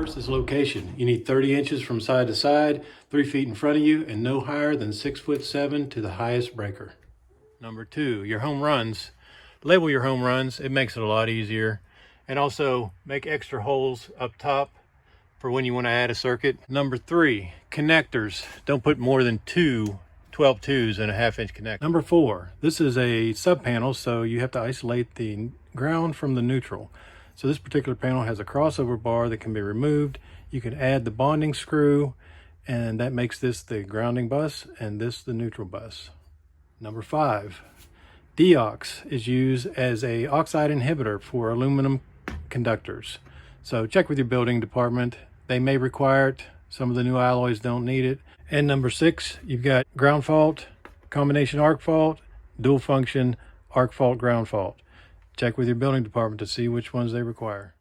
first is location. You need 30 inches from side to side, 3 feet in front of you, and no higher than 6'7" to the highest breaker. Number 2, your home runs. Label your home runs. It makes it a lot easier. And also make extra holes up top for when you want to add a circuit. Number 3, connectors. Don't put more than 2 12-2s in a 1/2 inch connector. Number 4, this is a sub panel, so you have to isolate the ground from the neutral. So this particular panel has a crossover bar that can be removed. You can add the bonding screw, and that makes this the grounding bus and this the neutral bus. Number 5, Deox is used as a oxide inhibitor for aluminum conductors. So check with your building department. They may require it. Some of the new alloys don't need it. And number 6, you've got ground fault, combination arc fault, dual function, arc fault, ground fault. Check with your building department to see which ones they require.